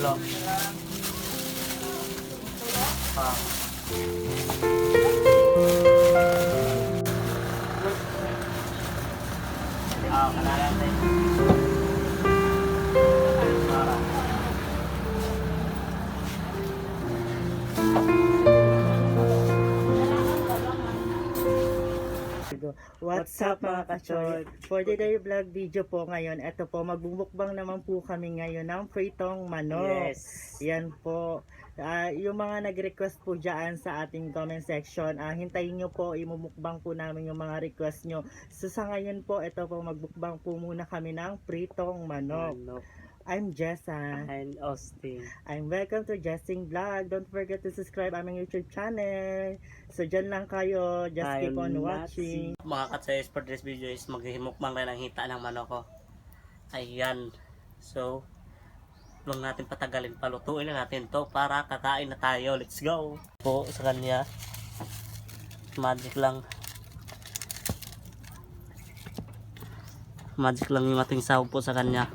kilo. Ah. Kanalan din. What's up mga kachoy? For today vlog video po ngayon, ito po, magbubukbang naman po kami ngayon ng pritong manok. Yes. Yan po. Yung mga nag-request po dyan sa ating comment section, hintayin nyo po, imumukbang po namin yung mga request nyo. So sa ngayon po, ito po, magbukbang po muna kami ng pritong manok. I'm Jessa. And Austin. I'm welcome to Jessing Vlog. Don't forget to subscribe aming YouTube channel. So dyan lang kayo, just keep on watching. Mga katsayos, for this video is maghihimukbang rin ang hita ng manok ko. Ayan. So, huwag natin patagalin, palutuin na natin to para kakain na tayo. Let's go! Po sa kanya. Magic lang. Magic lang yung ating sahog po sa kanya.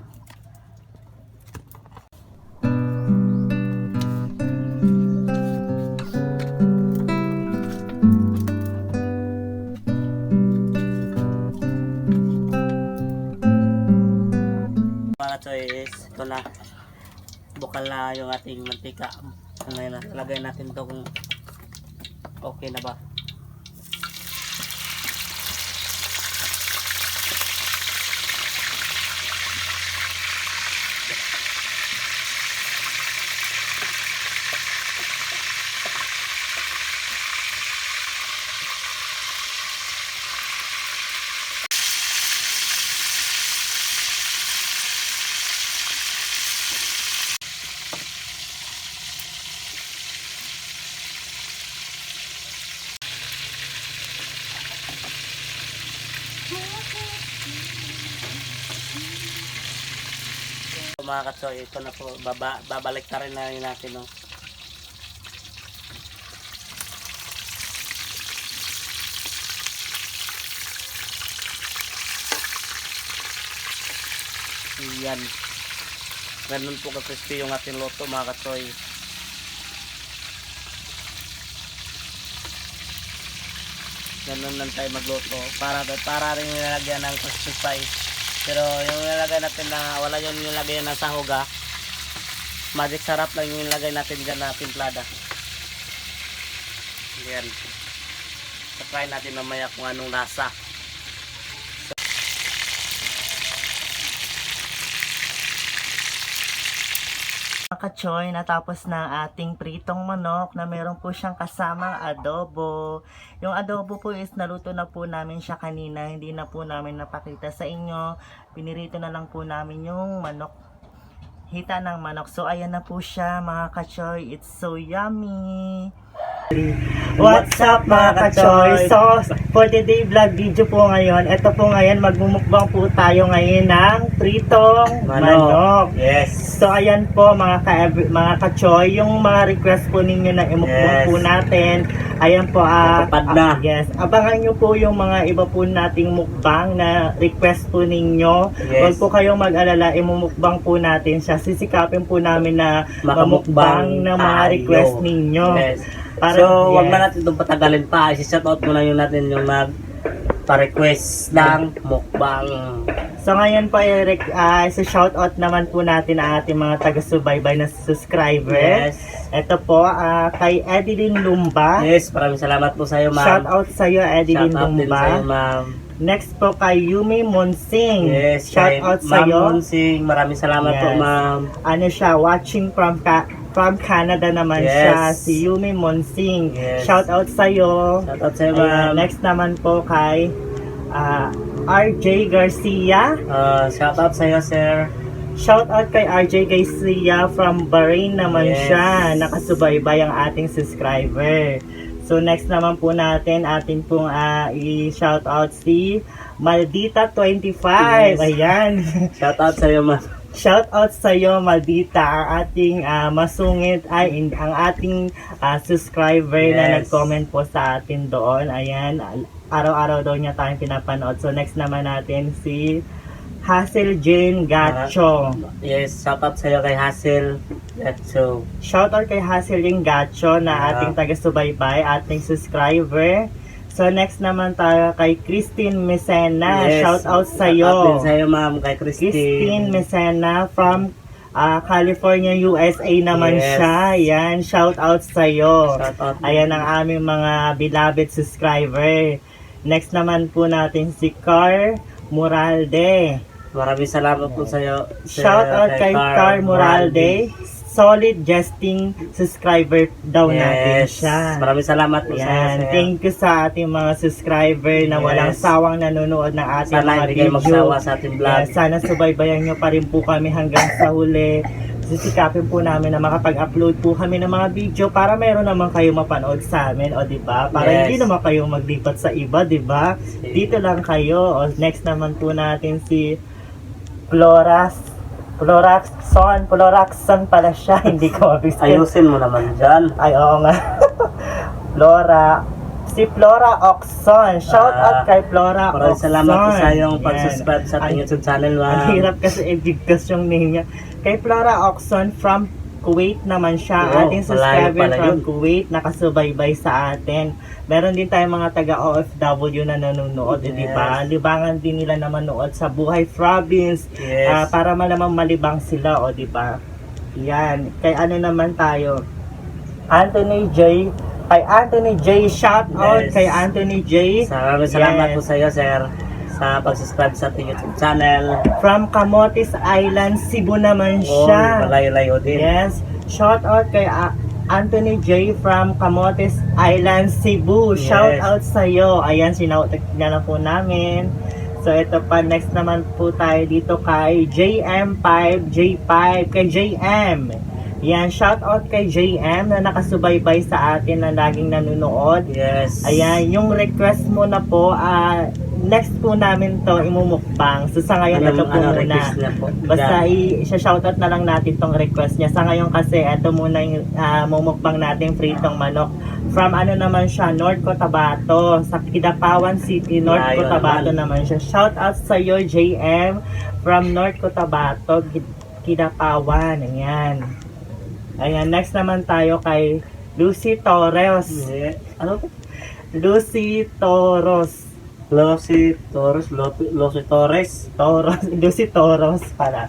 Ito na, bukal na yung ating mantika. Lagay natin to kung okay na ba. Mga katsoy, ito na po, babalik na rin na natin, no? Ayan, ganun po ka-crispy yung ating luto mga katsoy. Ganun lang tayo magluto para rin nilalagyan ng crispy spice. Pero yung nilagay natin na wala yung nilagay ng sahog, magic sarap lang yung nilagay natin dyan na timplada. Yan. So, try natin mamaya kung anong lasa. Mga kachoy, natapos na ang ating pritong manok na meron po siyang kasamang adobo. Yung adobo po is naluto na po namin siya kanina, hindi na po namin napakita sa inyo. Pinirito na lang po namin yung manok, hita ng manok. So ayan na po siya mga kachoy, it's so yummy. What's up mga kachoy? So for today vlog video po ngayon, ito po ngayon magmumukbang po tayo ngayon ng pritong manok. Yes. So ayan po mga kachoy, yung mga request po ninyo na imukbang po natin. Ayan po, yes. Abangan nyo po yung mga iba po nating mukbang na request po ninyo. Yes. Huwag po kayong mag-alala, imumukbang po natin siya. Sisikapin po namin na mamukbang ng mga request ninyo. Yes. So, wag na natin itong patagalin pa. I-shoutout muna yung natin yung nag-request ng mukbang. So ngayon po, sa shoutout naman po natin ang ating mga taga-subaybay na subscriber. Yes. Ito po, kay Edeline Lumba. Yes, maraming salamat po sa iyo, ma'am. Shoutout sa iyo, Edeline Shoutout din Lumba. sa iyo, ma'am. Next po kay Yumi Monsing. Yes, shoutout sa Ma'am iyo. Monsing, maraming salamat po, ma'am. Ano siya, watching from Canada naman siya, si Yumi Monsing. Yes. Shoutout sa iyo. Shoutout sa iyo, ma'am. Next naman po kay RJ Garcia. Shoutout sa iyo, sir. Shoutout kay RJ Garcia from Bahrain naman Yes. siya. Nakasubaybay ang ating subscriber. So next naman po natin, atin pong i-shoutout si Maldita25. Yes. Ayan. Shoutout sa iyo, ma'am. Shoutout sa iyo, Maldita, ang ating masungit, ang ating subscriber na Yes. nag-comment po sa atin doon. Ayan, araw-araw daw niya tayong pinapanood. So next naman natin si Hazel Jane Gacho. Yes, shout out sa'yo kay Hazel. So, Shoutout kay Hazel Jane Gacho na ating taga-subaybay, ating subscriber. So next naman tayo kay Christine Messena. Shout out sa Shout out din iyo. sa'yo, ma'am, kay Christine Christine. Messena from California, USA naman Yes. siya. Yan, shout out sa iyo. Shout out. Ayan ang aming mga beloved subscriber. Next naman po natin si Car Moralde. Maraming salamat po sa'yo. Shout out kay Car Moralde. Solid jesting subscriber daw natin Yes. siya. Maraming salamat po sa'yo. Ayan, sir. thank you sa ating mga subscriber na Yes. walang sawang nanonood ng ating Sana mga hindi kayo video. magsawa sa ating vlog. Yes, sana subaybayan nyo pa rin po kami hanggang sa huli. Sisikapin po namin na makapag-upload po kami ng mga video para meron naman kayo mapanood sa amin, o di ba? Para Yes. hindi naman kayo maglipat sa iba, di ba? Dito lang kayo. O next naman po natin si Floraxon pala siya, hindi ko mabisip. Ayusin mo naman dyan. Ay, oo nga. Si Flora Oxon. Shout out kay Flora Maraming Oxon. salamat po sa iyong Yan. pag-subscribe sa ating YouTube channel, Ang ma'am. hirap kasi i-digtas yung name niya. Kay Flora Oxon from Kuwait naman siya. Oo, Ating malayo subscriber pala from yun. Kuwait, nakasubaybay sa atin. Meron din tayong mga taga-OFW na nanonood, di ba? Yes. Libangan din nila na manood sa Buhay Province. Yes. Para malamang malibang sila, o di ba? Yan. Kay ano naman tayo? Anthony J. Shout out Yes. kay Anthony J. Maraming salamat Yes. po sa iyo, sir, sa pag-subscribe sa ating YouTube channel. From Camotes Island, Cebu naman siya. Malayo-layo din. Yes. Shout out kay Anthony J. from Camotes Island, Cebu. Yes. Shout out sa iyo. Ayan, sinautak na lang po namin. So ito pa, next naman po tayo dito kay JM5, kay JM. Yan, shout out kay JM na nakasubaybay sa atin na laging nanonood. Yes. Ayan, yung request mo na po, next po namin to imumukbang. So sa ngayon, ito po muna. request niya po? Basta i-shoutout na lang natin tong request niya. Sa ngayon kasi, ito muna yung mumukbang natin pritong manok. From ano naman siya, North Cotabato. Sa Kidapawan City, North Layo Cotabato naman siya. Shoutout sa iyo, JM, from North Cotabato, Kidapawan. Ayan. Ayan, next naman tayo kay Lucy Torres. Yeah. Ano po? Lucy Toros. Lucy Torres. Lucy Toros pala.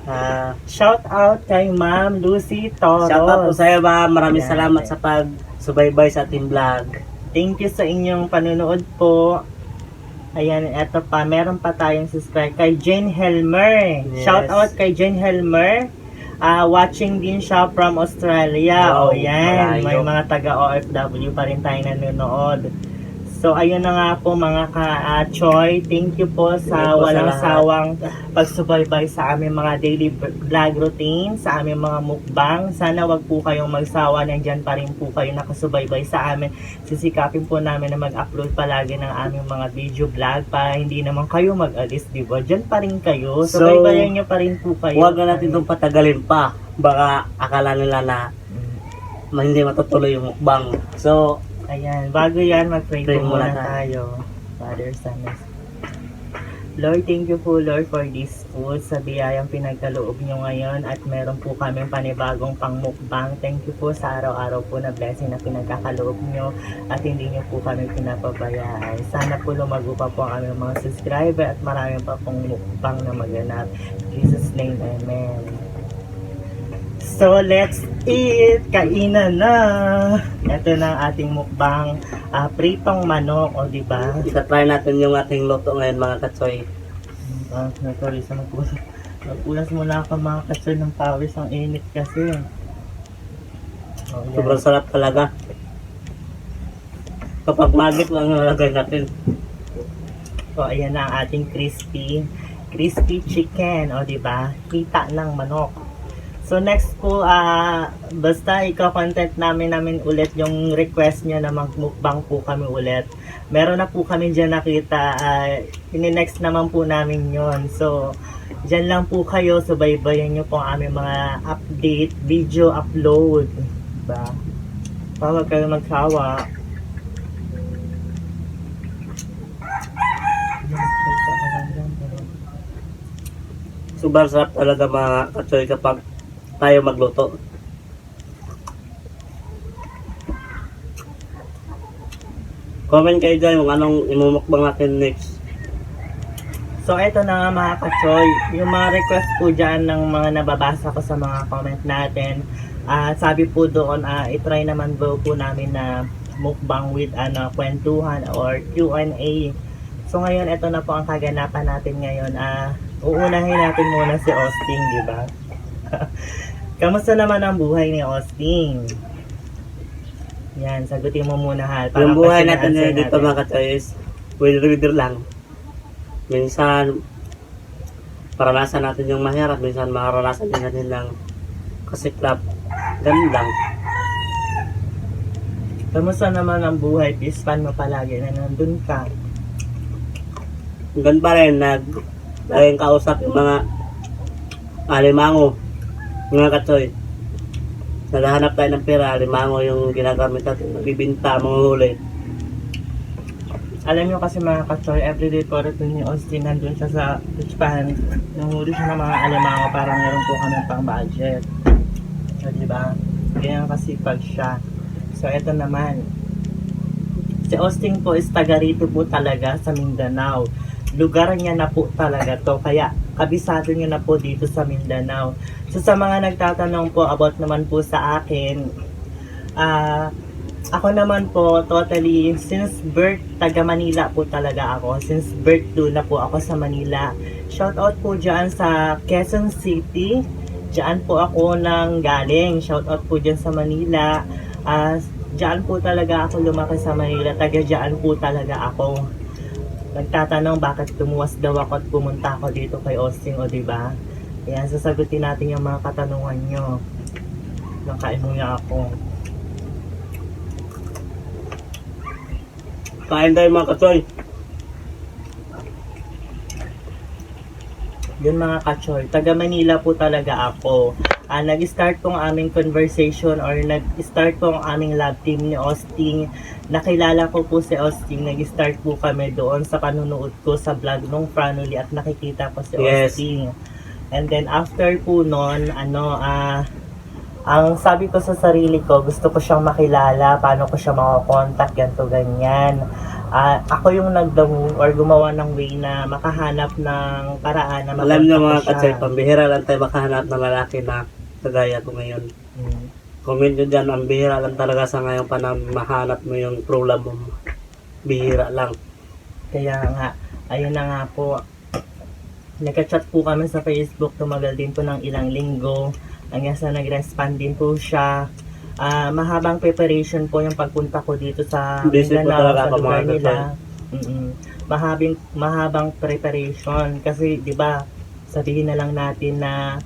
Shout out kay Ma'am Lucy Toros. Shout out po sa iyo, ma'am. Maraming Yan. salamat sa pag-subaybay sa ating vlog. Thank you sa inyong panonood po. Ayan, eto pa. Meron pa tayong subscribe kay Jane Helmer. Yes. Shout out kay Jane Helmer. Watching din siya from Australia. Wow, O yan, malayo. may mga taga-OFW pa rin tayo nanonood. So ayun na nga po mga ka-Choy. Thank you po Thank sa you po sa walang lahat. sawang pagsubaybay sa aming mga daily vlog routine, sa aming mga mukbang. Sana wag po kayong magsawa. Nandyan pa rin po kayo nakasubaybay sa amin. Sisikapin po namin na mag-upload palagi ng aming mga video vlog para hindi naman kayo mag-alis, di ba? Dyan pa rin kayo. So, Subaybayan nyo pa rin po kayo. Huwag na natin itong patagalin pa. Baka akala nila na hindi matutuloy yung mukbang. So, Ayan, bago yan, mag-pray Pray po muna muna tayo. Father, Son, and Lord, thank you po Lord for this food sa biyayang pinagkaloob nyo ngayon at meron po kaming panibagong pangmukbang. Thank you po sa araw-araw po na blessing na pinagkakaloob nyo at hindi nyo po kami pinapabayaan. Sana po lumago pa po ang aming mga subscriber at marami pa pong mukbang na maganap. In Jesus' name, Amen. So, let's eat! Kainan na! Ito na ang ating mukbang pritong manok, o diba? isa-try natin yung ating luto ngayon, mga katsoy. Sorry, sa magpunas muna ako mga katsoy ng pawis. Ang init kasi. Oh, yan. Sobrang sarap talaga. Kapag magit lang nalagay natin. So, ayan na ang ating crispy chicken, o diba? Kita ng manok. So next po, basta ika-content namin ulit yung request nyo na magmukbang po kami ulit. Meron na po kami dyan nakita, ini-next naman po namin yon. So, dyan lang po kayo, subaybayan nyo po ang aming mga update, video upload. Diba? Huwag kayo magsawa. Sobrang sarap talaga mga katsoy kapag tayo magluto. Comment kayo dyan kung anong imumukbang natin next. So, eto na nga mga kachoy, yung mga request po dyan ng mga nababasa ko sa mga comment natin. Sabi po doon, itry naman po namin na mukbang with kwentuhan or Q&A. So, ngayon, eto na po ang kaganapan natin ngayon. Uunahin natin muna si Austin, di ba? Kamusta naman ang buhay ni Austin? Yan, sagutin mo muna ha. Yung buhay natin ngayon dito mga katsoy is winner lang. Minsan, paranasan natin yung mahirap. Minsan, makaranasan din natin ng kasiklap. Ganun lang. Kamusta naman ang buhay? Pispan mo palagi na nandun ka. Ganun pa rin, laging kausap yung mga alimango. Mga katsoy. Naghahanap tayo ng pera, alimango yung ginagamit natin. Magbibinta, mga huli. Alam nyo kasi mga kachoy, everyday po rin ni Austin nandun siya sa Japan. Nanghuli siya ng mga alimango para meron po kami pang budget. So, diba? Ganyan kasipag siya. So, eto naman. Si Austin po is taga rito po talaga sa Mindanao. Lugar niya na po talaga to. Kaya, kabisado niya na po dito sa Mindanao. So, sa mga nagtatanong po about naman po sa akin, ako naman po, totally, since birth, taga Manila po talaga ako. Since birth doon na po ako sa Manila. Shoutout po dyan sa Quezon City. Diyan po ako nang galing. Shoutout po dyan sa Manila. Diyan po talaga ako lumaki sa Manila. Taga diyan po talaga ako. Nagtatanong bakit tumuwas daw ako at pumunta ako dito kay Austin, o diba? Ayan, sasagutin natin yung mga katanungan nyo. Nakain muna ako. Kain tayo mga katsoy. Yun mga kachoy, taga Manila po talaga ako. Nag-start po ang aming conversation or nag-start po ang aming love team ni Austin. Nakilala ko po si Austin, nag-start po kami doon sa panunood ko sa vlog nung family at nakikita ko si Yes. Austin. And then after po nun, ang sabi ko sa sarili ko, gusto ko siyang makilala, paano ko siya makakontakt, ganito, ganyan. Ako yung nagdamo or gumawa ng way na makahanap ng paraan na Alam nyo mga makontak ko katsoy, siya. pambihira lang tayo makahanap ng lalaki na kagaya ko ngayon. Mm. Comment nyo dyan, ang bihira lang talaga sa ngayong panahon mahanap mo yung true love mo. Bihira lang. Kaya nga, ayun na nga po. Nagka-chat po kami sa Facebook, tumagal din po ng ilang linggo. Hanggang sa nag-respond din po siya. Mahabang preparation po yung pagpunta ko dito sa Busy po Mindanao, talaga sa ako, lugar mga nila. Mahabang preparation. Kasi, di ba, sabihin na lang natin na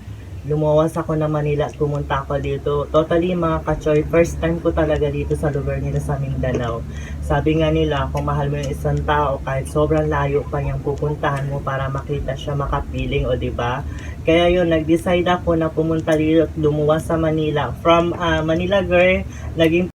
lumuwas ako ng Manila at pumunta ako dito. Totally mga kachoy, first time ko talaga dito sa lugar nila sa Mindanao. Sabi nga nila, kung mahal mo yung isang tao, kahit sobrang layo pa niyang pupuntahan mo para makita siya, makapiling, o diba? Kaya yun, nag-decide ako na pumunta dito at lumuwas sa Manila. From Manila girl, naging